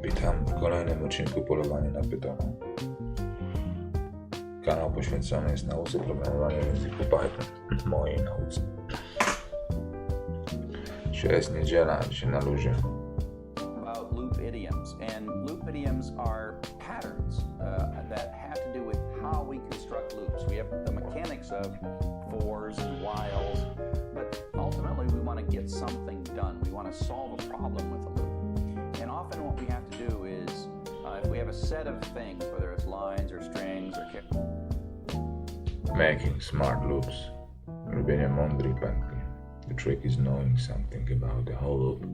Witam w kolejnym odcinku Polowanie na Pytona. Kanał poświęcony jest nauce programowania w języku Python, mojej nauce. Dzisiaj jest niedziela, dzisiaj na luzie. About loop idioms, and loop idioms are patterns that have to do with how we construct loops. We have the mechanics of fors and whiles, but ultimately we want to get something done. We want to solve a problem with a loop. And often what we have to do is, if we have a set of things, whether it's lines or strings or Making smart loops. Robienie mądrych pętli. The trick is knowing something about the whole loop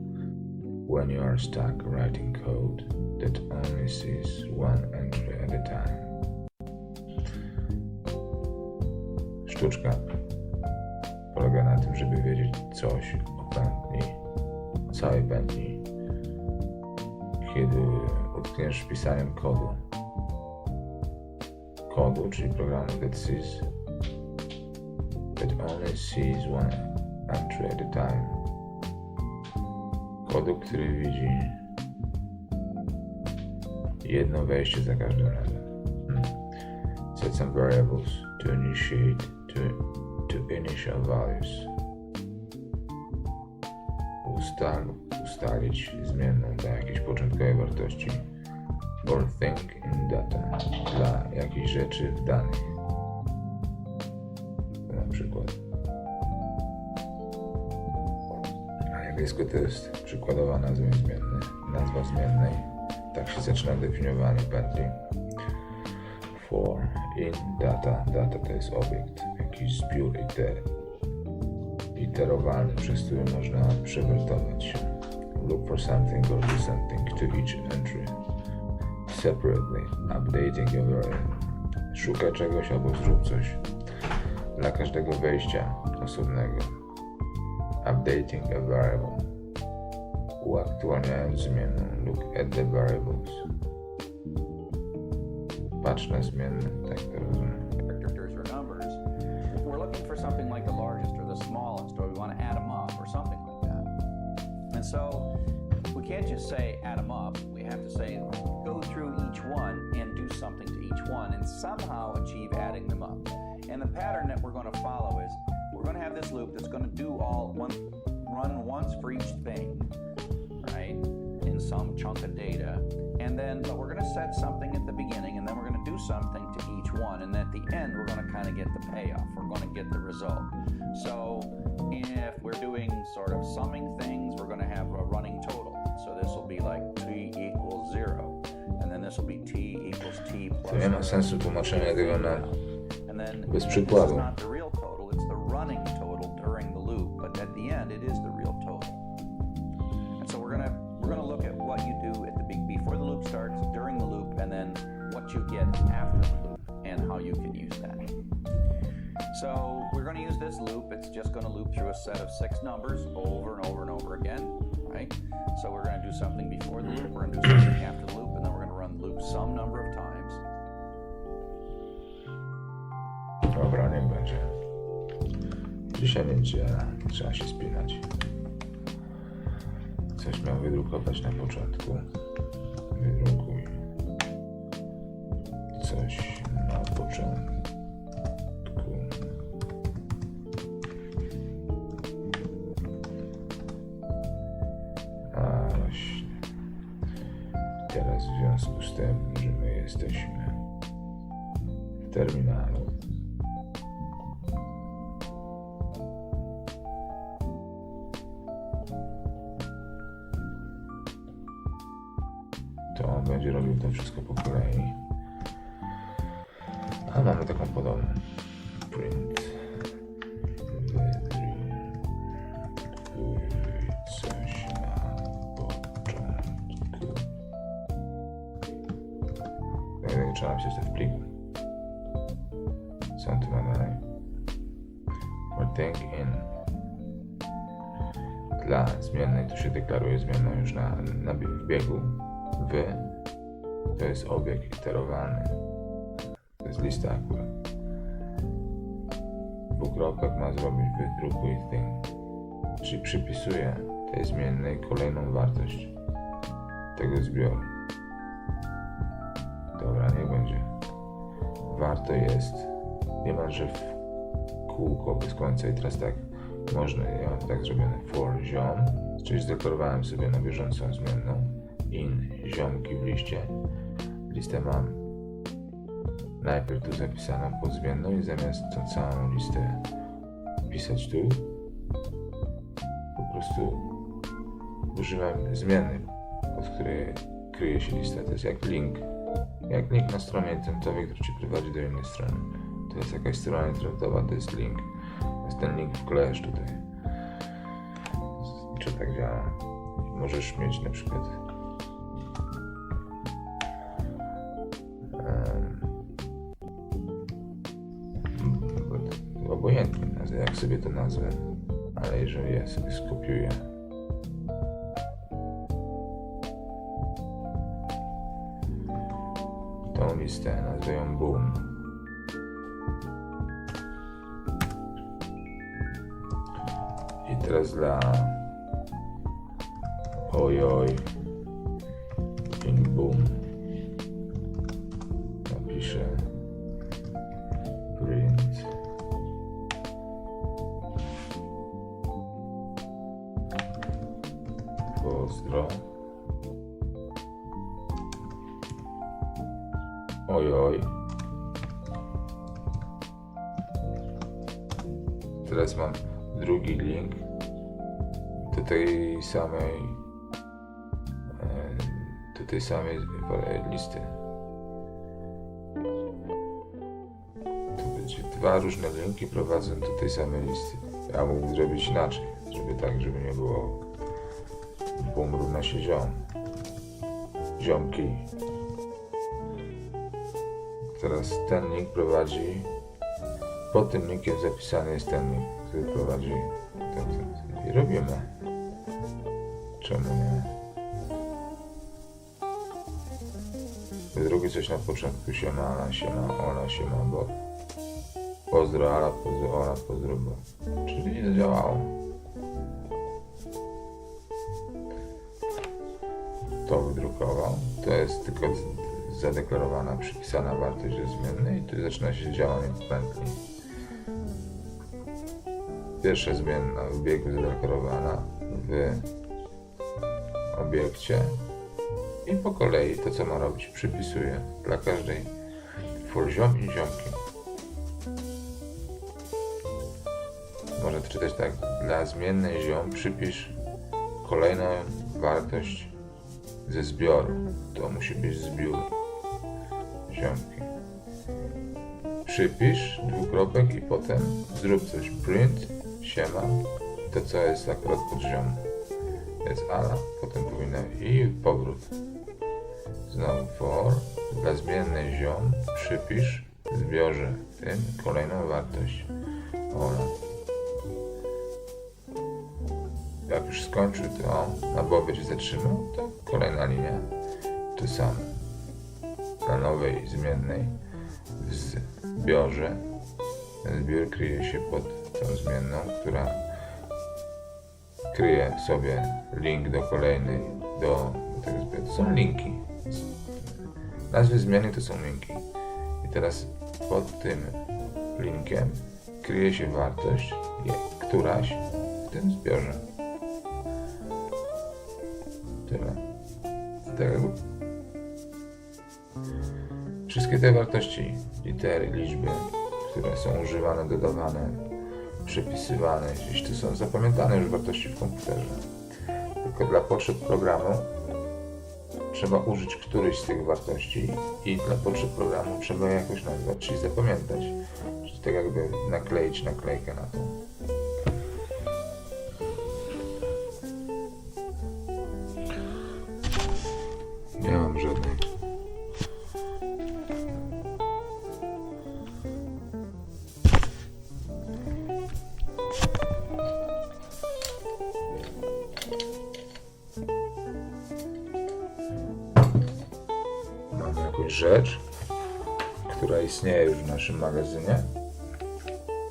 when you are stuck writing code that only sees one entry at a time. Sztuczka polega na tym, żeby wiedzieć coś o pętli, o całej pętli, kiedy utkniesz w pisaniem kodu, czyli programu that only sees one entry at a time. Kodu, który widzi jedno wejście za każdym razem. Set some variables to initial values. Ustalić zmienną dla jakiejś początkowej wartości. Or think in data. Dla jakiejś rzeczy w danych. Na przykład. Angielsko to jest przykładowa nazwa zmiennej. Tak się zaczyna definiowanie pętli. For, in, data. Data to jest obiekt, jakiś zbiór iterowalny, przez który można przewertować się. Look for something or do something to each entry. Separately, updating a variable. Szukaj czegoś albo zrób coś dla każdego wejścia osobnego. Updating a variable. Uaktualniając zmienną. Look at the variables. Patrz na zmienne, tak to rozumiem. characters or numbers. If we're looking for something like the largest or the smallest, or we want to add them up or something like that. And so we can't just say add them up. We have to say go through each one and do something to each one and somehow achieve adding them up. And the pattern that we're going to follow is we're going to have this loop that's going to do run once for each thing, right, in some chunk of data. And then but we're going to set something at the beginning, and then we're going to do something to each one, and at the end we're going to kind of get the payoff. We're going to get the result. So if we're doing sort of summing things, we're going to have a running total. So this will be like t equals 0, and then this will be t equals t plus. To nie ma sensu tłumaczenia tego bez This przykładu. is not the real total, it's the running total during the loop, but at the end it is the real total. And so we're gonna look at what you do at before the loop starts, during the loop, and then what you get after the loop and how you can use that. So we're going to use this loop. It's just going to loop through a set of 6 numbers over and over and over again, right? So we're going to do something before the loop, we're going to do something after the loop, and then we're going to run the loop some number of times. Dobra, niech będzie. Dzisiaj niedziela, trzeba się spinać. Coś miał wydrukować na początku. Wydrukuj coś na początku. A właśnie. Teraz w związku z tym, że my jesteśmy w terminalu, to on będzie robił to wszystko po kolei. A mamy taką podobną. Print. Wydrukuj coś na początku. Jak trzeba napisać to w pliku. Co tu ma dalej? For think in. Dla zmiennej to się deklaruje zmienną już w biegu. To jest obiekt iterowany. To jest lista akurat. Dwukropek ma zrobić wydrukuj thing. Czyli przypisuje tej zmiennej kolejną wartość tego zbioru. warto jest niemalże w kółko bez końca. I teraz tak, można, ja mam tak zrobione for ziom, czyli zdeklarowałem sobie na bieżącą zmienną in ziomki w liście. Listę mam najpierw tu zapisaną pod zmienną i zamiast tą całą listę pisać tu, po prostu używam zmiennej, pod której kryje się lista. To jest jak link na stronie internetowej, który ci prowadzi do innej strony. To jest jakaś strona internetowa, to jest link. To jest ten link wklejasz tutaj. Czy tak działa? Możesz mieć na przykład obojętnie nazwę, jak sobie to nazwę, ale jeżeli ja sobie skopiuję tą listę, nazwę ją boom, i teraz dla ojoj in boom napiszę print pozdro ojoj. Teraz mam drugi link do tej samej listy. To będzie dwa różne linki prowadzą do tej samej listy. Ja mógłbym zrobić inaczej, żeby nie było boom równa się ziom. Ziomki. Teraz ten link prowadzi, pod tym linkiem zapisany jest ten link, który prowadzi ten. I robimy. Czemu nie? Drugi coś na początku, siema Ala, siema Ola, siema Bob. Pozdro Ala, pozdro Ola, pozdro Bob. Czyli nie zadziałało. To wydrukował. To jest tylko zadeklarowana, przypisana wartość do zmiennej i tu zaczyna się działanie w pętli. Pierwsza zmienna w biegu zadeklarowana w obiekcie i po kolei to, co ma robić, przypisuje dla każdej for ziom i ziomki. Można to czytać tak: dla zmiennej ziom przypisz kolejną wartość ze zbioru. To musi być zbiór ziomki. Przypisz dwukropek i potem zrób coś print, siema, to co jest akurat pod ziom. To jest Ala, potem powinno i powrót. Znowu for, dla zmiennej ziom przypisz w zbiorze tym kolejną wartość Ola. Jak już skończył to, na Bobie się zatrzymał, to kolejna linia. To samo. Dla nowej zmiennej w zbiorze ten zbiór kryje się pod tą zmienną, która kryje sobie link do kolejnej, do tego zbioru. To są linki. Nazwy zmiennej to są linki. I teraz pod tym linkiem kryje się wartość, któraś w tym zbiorze. Tyle. Wszystkie te wartości, litery, liczby, które są używane, dodawane, przepisywane, gdzieś to są zapamiętane już wartości w komputerze. Tylko dla potrzeb programu trzeba użyć którejś z tych wartości i dla potrzeb programu trzeba je jakoś nazwać, czyli zapamiętać. Czyli tak jakby nakleić naklejkę na to. Nie mam żadnej. Mam jakąś rzecz, która istnieje już w naszym magazynie.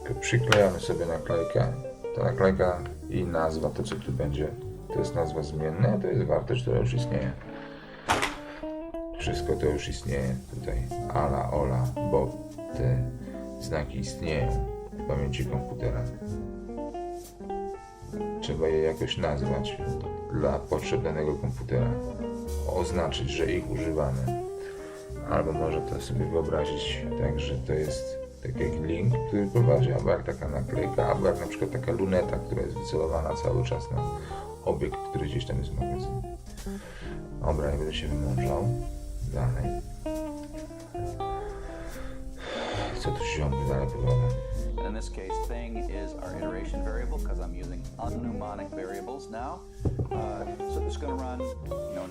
Tylko przyklejamy sobie naklejkę. Ta naklejka i nazwa, to co tu będzie, to jest nazwa zmienna, a to jest wartość, która już istnieje. wszystko to już istnieje tutaj. Ala, ola, bo te znaki istnieją w pamięci komputera. Trzeba je jakoś nazwać dla potrzeb danego komputera. Oznaczyć, że ich używamy. Albo może to sobie wyobrazić tak, że to jest tak jak link, który prowadzi, albo jak taka naklejka, albo jak na przykład taka luneta, która jest wycelowana cały czas na obiekt, który gdzieś tam jest w magazynie. Dobra, nie będę się wymążał. Dalej. Co tu się dalej powiada? In this case, thing is our iteration variable because I'm using unmnemonic variables now. So it's going to run,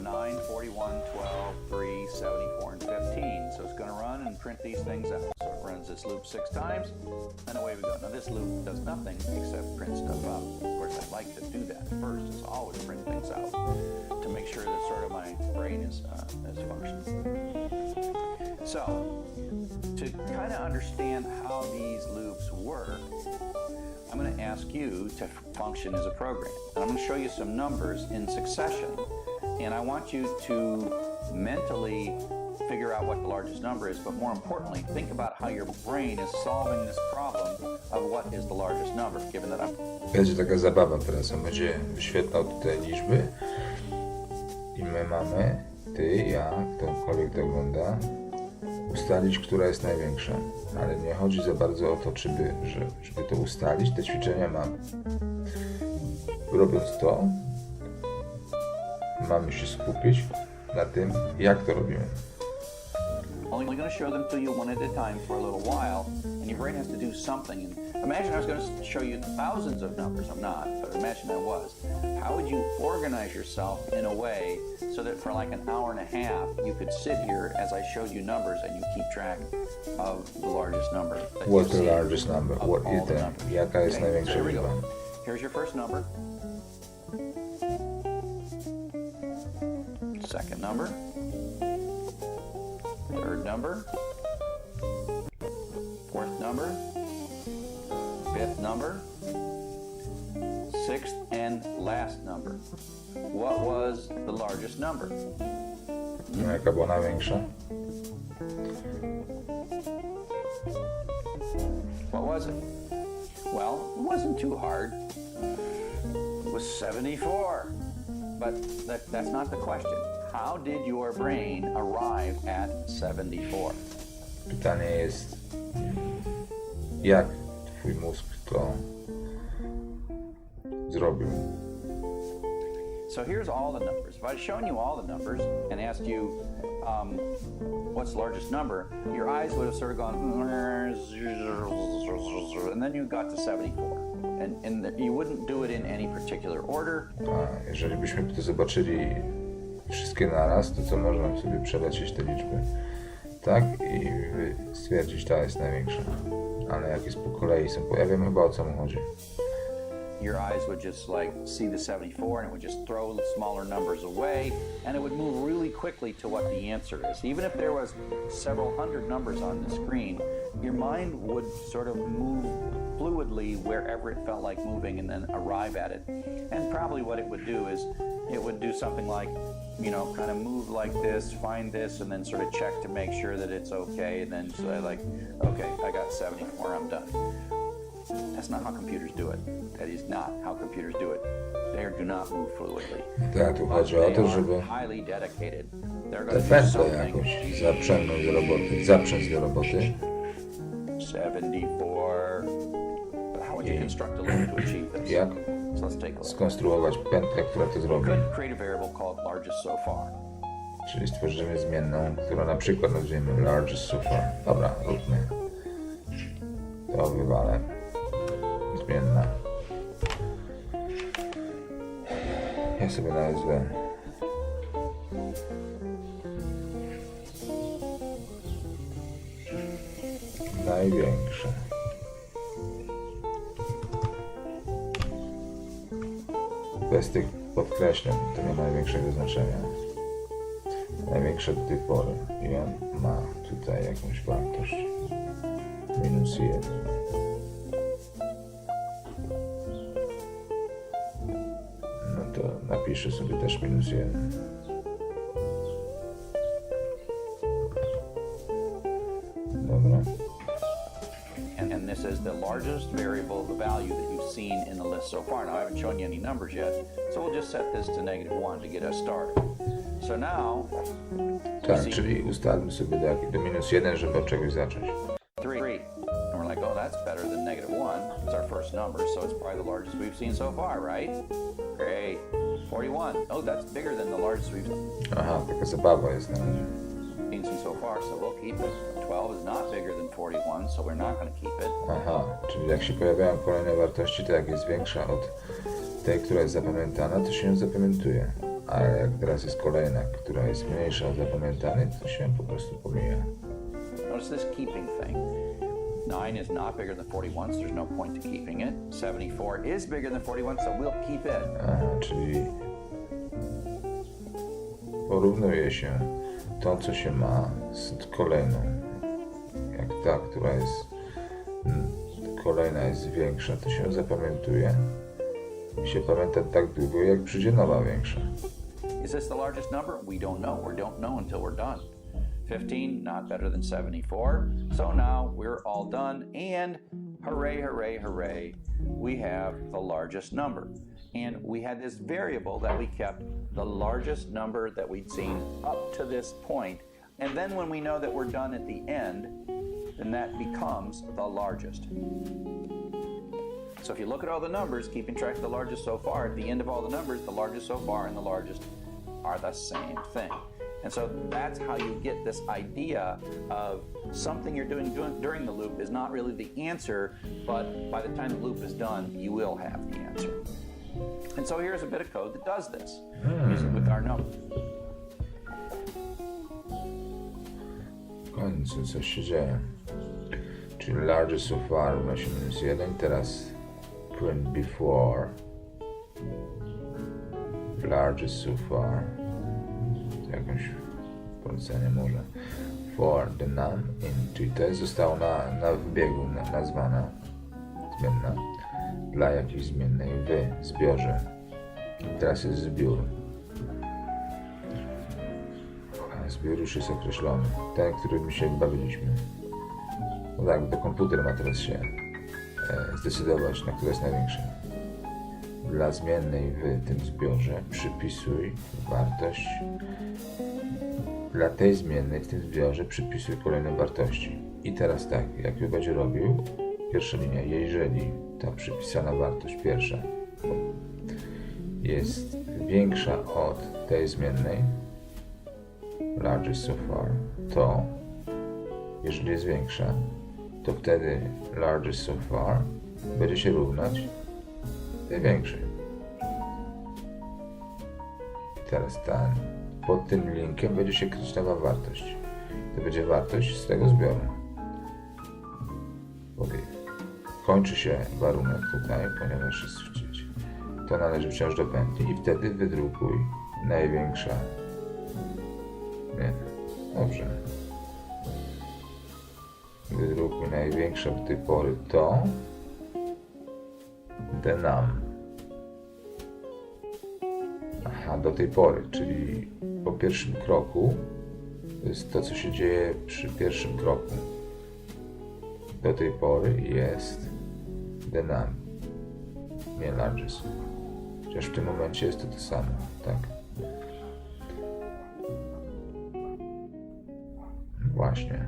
9, 41, 12, 3, 74, and 15. So it's going to run and print these things out. So it runs this loop 6 times, and away we go. Now this loop does nothing except print stuff out. Of course, I like to do that first. Is always print things out to make sure that sort of my brain is functioning. So, to kind of understand how these loops work, I'm going to ask you to function as a program. And I'm going to show you some numbers in succession. And I want you to mentally figure out what the largest number is, but more importantly, think about how your brain is solving this problem of what is the largest number, given that I'm... Będzie taka zabawa teraz, on będzie wyświetlał tutaj liczby i my mamy, ty, ja, ktokolwiek to ogląda, ustalić, która jest największa. Ale nie chodzi za bardzo o to, żeby to ustalić. Te ćwiczenia mam. Robiąc to, mamy się skupić na tym, jak to robimy. Only going to show them to you one at a time for a little while, and your brain has to do something. And imagine I was going to show you thousands of numbers. I'm not, but imagine I was. How would you organize yourself in a way so that for like an hour and a half, you could sit here as I showed you numbers and you keep track of the largest number? What's the largest number? What is the? Jaka jest największa liczba? Here's your first number. Second number. Third number, fourth number, fifth number, sixth and last number. What was the largest number? Jaka była największa? What was it? Well, it wasn't too hard. It was 74. But that's not the question. How did your brain arrive at 74? Pytanie jest, jak twój mózg to zrobił? So here's all the numbers. If I'd shown you all the numbers and asked you what's the largest number, your eyes would have sort of gone, and then you got to 74. And you wouldn't do it in any particular order. A jeżeli byśmy to zobaczyli wszystkie naraz, to co można sobie przelecieć te liczby, tak? I stwierdzić, ta jest największa. Ale jak jest po kolei, ja wiem chyba o co mu chodzi. Your eyes would just like see the 74 and it would just throw the smaller numbers away and it would move really quickly to what the answer is. Even if there was several hundred numbers on the screen, your mind would sort of move fluidly wherever it felt like moving and then arrive at it. And probably what it would do is it would do something like, kind of move like this, find this, and then sort of check to make sure that it's okay. And then so okay, I got 74, I'm done. That's not how computers do it. That is not how computers do it. They do not move fluidly. Tak, tu chodzi o to, żeby highly dedicated. They're tę going to do pętlę something. jakoś zaprzęć do roboty. 74. But how would you construct a loop to achieve this? Jak So let's take a look. skonstruować pętlę, która to We zrobi? could create a variable called largest so far. Czyli stworzymy zmienną, którą na przykład nazwiemy largest so far. Dobra, róbmy. To wywalę. Zmienna. Ja sobie nazwę największe. Bez tych podkreśleń to nie ma największego znaczenia. Największe do tej pory. I on ma tutaj jakąś wartość. -1. No to napiszę sobie też -1. Dobra. And this is the largest variable, the value that you've seen in the list so far. Now, I haven't shown you any numbers yet, so we'll just set this to -1 to get us started. So now, Tak, czyli ustalmy sobie do -1, żeby od czegoś zacząć. 3. And we're like, oh, that's better than -1. It's our first number, so it's probably the largest we've seen so far, right? Great. 41. Oh, that's bigger than the largest we've Aha, taka zabawa jest na razie. seen so far, so we'll keep it. 12 is not bigger than 41, so we're not going to keep it. Aha, czyli jak się pojawiają kolejne wartości, to jak jest większa od tej, która jest zapamiętana, to się ją zapamiętuje. A jak teraz jest kolejna, która jest mniejsza od zapamiętanej, to się po prostu pomija. Notice this keeping thing. 9 is not bigger than 41, so there's no point to keeping it. 74 is bigger than 41, so we'll keep it. Aha, czyli porównuje się to, co się ma, z kolejną. Jak ta, która jest kolejna jest większa, to się zapamiętuje. I się pamięta tak długo, jak przyjdzie nowa większa. Is this the largest number? We don't know. We don't know until we're done. 15, not better than 74. So now we're all done, and hooray, hooray, hooray, we have the largest number. And we had this variable that we kept, the largest number that we'd seen up to this point. And then when we know that we're done at the end, then that becomes the largest. So if you look at all the numbers, keeping track of the largest so far, at the end of all the numbers, the largest so far and the largest are the same thing. And so that's how you get this idea of something you're doing during the loop is not really the answer, but by the time the loop is done, you will have the answer. And so here's a bit of code that does this, using with our number. W końcu coś się dzieje. Czyli largest so far równa się -1. Teraz print before largest so far. Jakąś polecenie może. For the num in. Czyli to zostało na wybiegu nazwana zmienna dla jakiejś zmiennej w zbiorze. I teraz jest zbiór. A zbiór już jest określony. Ten, którym się bawiliśmy. No tak, to komputer ma teraz się zdecydować, na które jest największe. Dla zmiennej w tym zbiorze przypisuj wartość. Dla tej zmiennej w tym zbiorze przypisuj kolejne wartości. I teraz tak, jak będzie robił, pierwsza linia, jeżeli ta przypisana wartość pierwsza jest większa od tej zmiennej, largest so far, to jeżeli jest większa, to wtedy largest so far będzie się równać tej większej. I teraz pod tym linkiem będzie się kryć nowa wartość. To będzie wartość z tego zbioru. Kończy się warunek tutaj, ponieważ jest wciąż. To należy wciąż do pętli i wtedy wydrukuj największa. Nie, dobrze. Wydrukuj największa do tej pory to the num. Aha, do tej pory, czyli po pierwszym kroku to jest to, co się dzieje przy pierwszym kroku. Do tej pory jest the num, nie largest. Chociaż w tym momencie jest to samo, tak? Właśnie.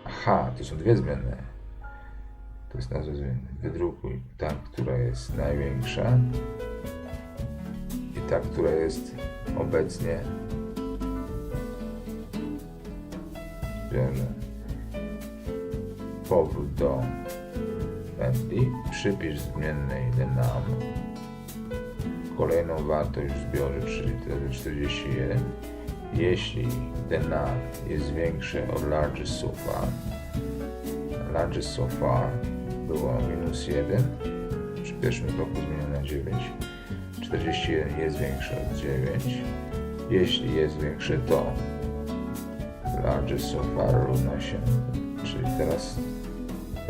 Aha, to są dwie zmienne. To jest nazwa zmienna. Wydrukuj ta, która jest największa i ta, która jest obecnie w zbiorze. Powrót do pętli, przypisz zmiennej the num, kolejną wartość w zbiorze, czyli 41. Jeśli the num jest większy od largest so far było -1, przy pierwszym kroku zmienione na 9, 41 jest większy od 9, jeśli jest większy, to largest so far równa się, czyli teraz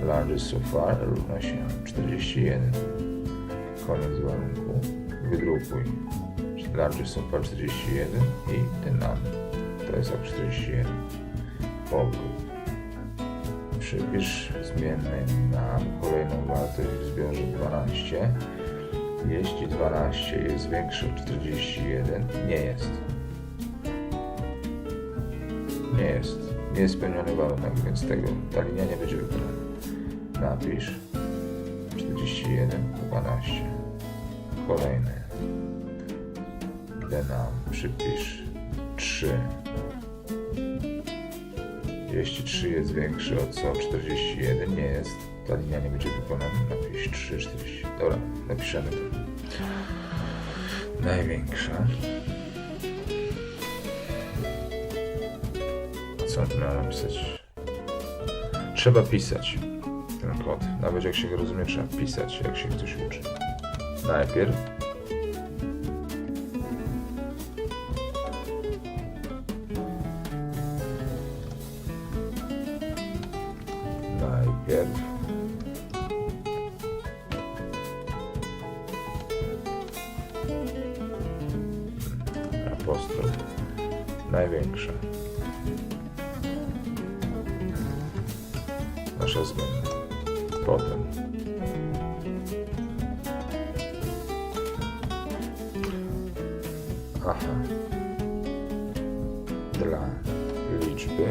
largest so far równa się 41. Koniec warunku. Wydrukuj largest so far 41 i ten num to jest 41. powrót. Przypisz zmienny na kolejną wartość w zbiorze 12. Jeśli 12 jest większe od 41, nie jest. Nie jest spełniony warunek, więc ta linia nie będzie wykonana. Napisz 41, 12. Kolejny. Przypisz 3. Jeśli 3 jest większe od 41, nie jest. Ta linia nie będzie wykonana. Napisz 3, 40. Dobra, napiszemy to. Największa. Co tu mam napisać? Trzeba pisać ten kod. Nawet jak się go rozumie, trzeba pisać, jak się ktoś uczy. Najpierw apostrof największa. Nasza zmiana. Potem dla liczby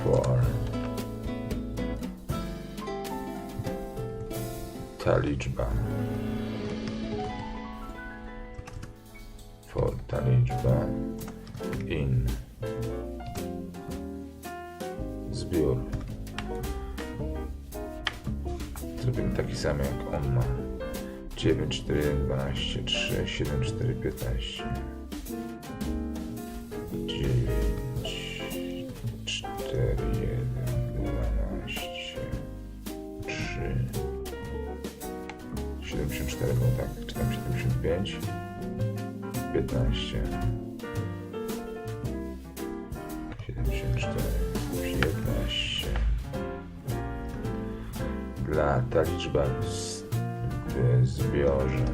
for ta liczba in zbiór. Zrobimy taki sam jak on ma. 9, 4, 1, 12, 3, 7, 4, 15. 9, 4, 1, 12, 3, 74, no tak, czy tam 75, 15, 74, 15. Dla ta liczba w zbiorze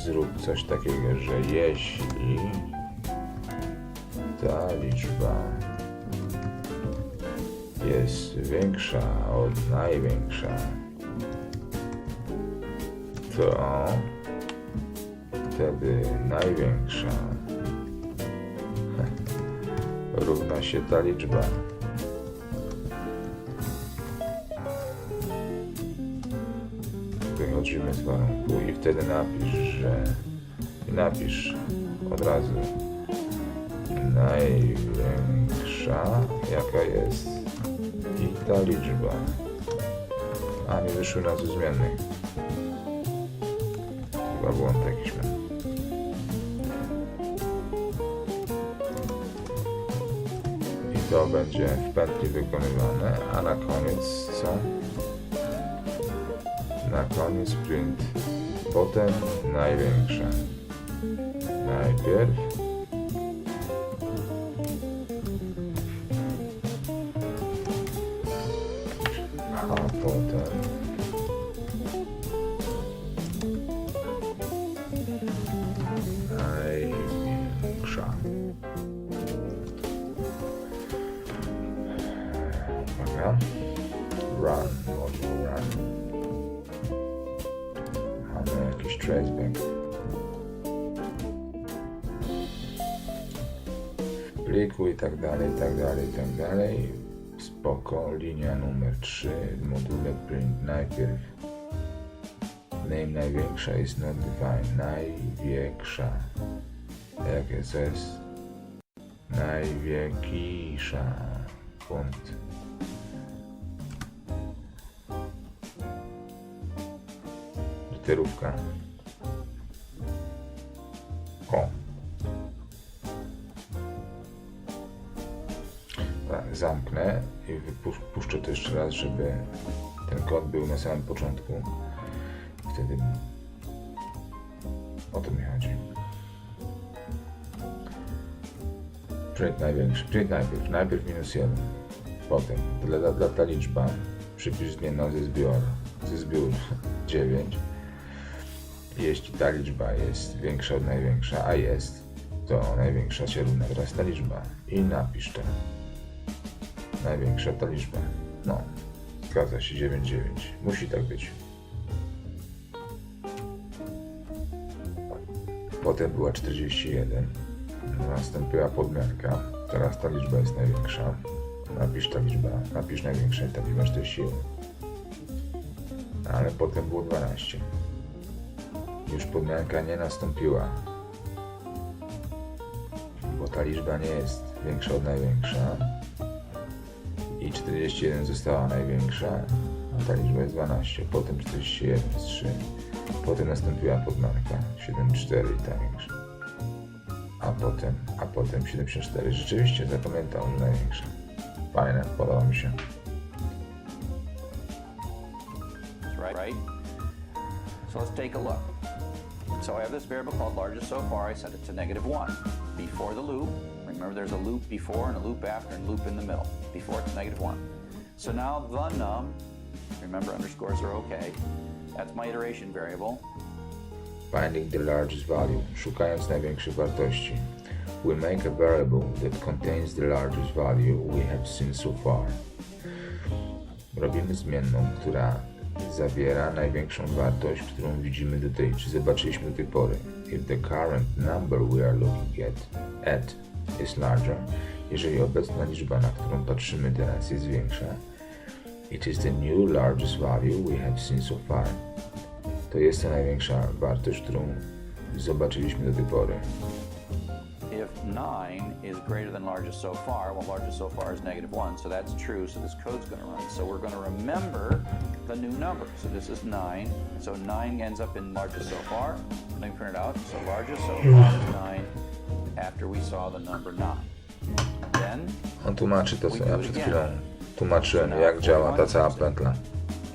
zrób coś takiego, że jeśli ta liczba jest większa od największa, to wtedy największa równa się ta liczba. Wychodzimy z warunku i wtedy napisz od razu największa jaka jest i ta liczba. A nie wyszły nas ze zmiennych. Chyba błąd jakiś mam. I to będzie w pętli wykonywane, a na koniec co? Na koniec print, potem największa. Najpierw a potem największa. Uwaga. Run, module run. Mamy jakiś traceback. W pliku i tak dalej. Spoko. Linia numer 3. Module print. Najpierw name największa is not defined. Największa. Jak jest? To jest największa. Punkt. Literówka. O. Tak, zamknę i puszczę to jeszcze raz, żeby ten kod był na samym początku. Wtedy o to mi chodzi. Print największy. Print najpierw minus 1. Potem dla ta liczba przypisz zmienną ze zbiór 9. Jeśli ta liczba jest większa od największa, a jest, to największa się równa teraz ta liczba. I napisz to. Największa ta liczba. No, zgadza się, 9,9. Musi tak być. Potem była 41. Nastąpiła podmianka. Teraz ta liczba jest największa. Napisz ta liczba. Napisz największa i ta liczba 41. Ale potem było 12. Już podmianka nie nastąpiła. Bo ta liczba nie jest większa od największa. I 41 została największa. A ta liczba jest 12. Potem 41 jest 3. Potem nastąpiła podmianka 7,4 i ta większa. A potem 74. Rzeczywiście zapamiętałem, że największa. Fajne, podoba mi się. Right? So let's take a look. So I have this variable called largest so far. I set it to -1 before the loop. Remember, there's a loop before and a loop after and a loop in the middle. Before it's -1. So now the num, remember underscores are okay. That's my iteration variable. Finding the largest value. Szukając największej wartości. We make a variable that contains the largest value we have seen so far. Robimy zmienną, która zawiera największą wartość, którą widzimy czy zobaczyliśmy do tej pory. If the current number we are looking at is larger, jeżeli obecna liczba, na którą patrzymy teraz, jest większa, it is the new largest value we have seen so far. To jest ta największa wartość, którą zobaczyliśmy do tej pory. If 9 is greater than largest so far, well, largest so far is -1, so that's true, so this code's going to run. So we're going to remember the new number. So this is 9, so 9 ends up in largest so far. Let me print it out. So largest so far is 9 after we saw the number 9. Then On tłumaczy to, co ja przed chwilą tłumaczyłem, jak działa ta cała pętla.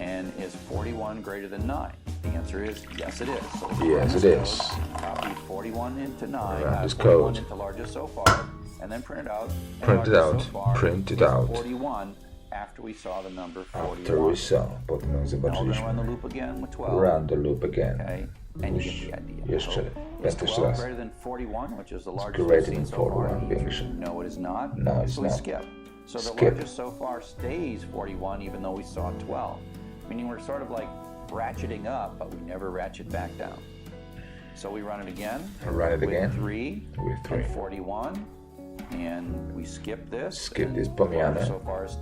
And is 41 greater than 9? The answer is yes, it is. So Yes, it is. Copy 41 into 9, Run this 41 code. into largest so far, and then print it out. And Print it largest out. so far Print it is out. 41 after we saw the number 41. After we saw, potem ją Now we're going to zobaczyliśmy. run the loop again with 12. Run the loop again. Okay, and you get the idea. Jeszcze, So, is jeszcze 12 raz. greater than 41, which is the largest greater we've seen than so far? 41, większy. No, it is not. No, it's so we not. skip. So the Skip. largest so far stays 41, even though we saw 12. Meaning we're sort of like ratcheting up, but we never ratchet back down. So we run it again. Run it again. With 3. With 3. And 41. And we skip this. Skip and this, the pomijamy. largest so far is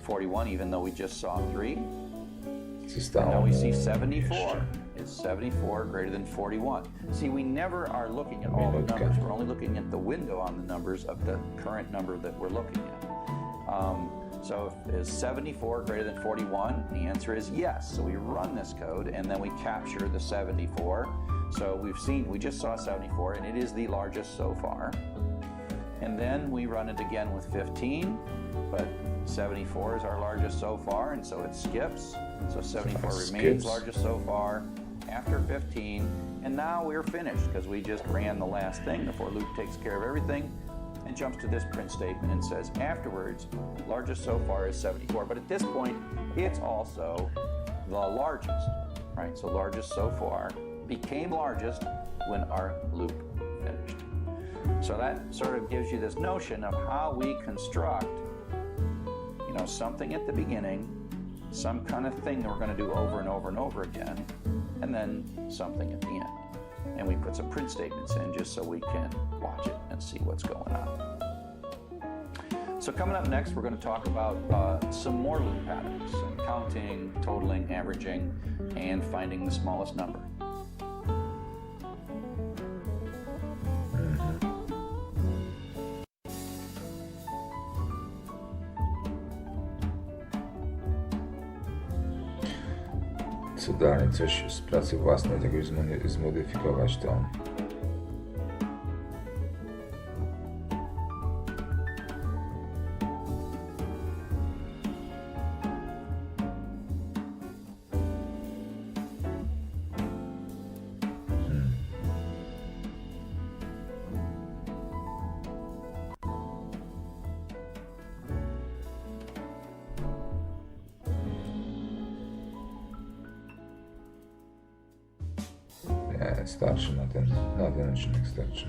41, even though we just saw 3. Zostało Now we mu see 74. jeszcze. Is 74 greater than 41? See, we never are looking at all the Minutka. numbers. We're only looking at the window on the numbers of the current number that we're looking at. So is 74 greater than 41? The answer is yes. So we run this code and then we capture the 74. So we just saw 74 and it is the largest so far. And then we run it again with 15, but 74 is our largest so far, and so it skips. So 74 So it remains skips. largest so far after 15, and now we're finished because we just ran the last thing. The for loop takes care of everything and jumps to this print statement and says afterwards, largest so far is 74. But at this point, it's also the largest, right? So largest so far became largest when our loop finished. So that sort of gives you this notion of how we construct, something at the beginning, some kind of thing that we're going to do over and over and over again, and then something at the end. And we put some print statements in just so we can watch it and see what's going on. So coming up next, we're going to talk about some more loop patterns, counting, totaling, averaging, and finding the smallest number. Co dalej? Coś z pracy własnej, jakoś zmodyfikować to. Starczy na ten odcinek starczy.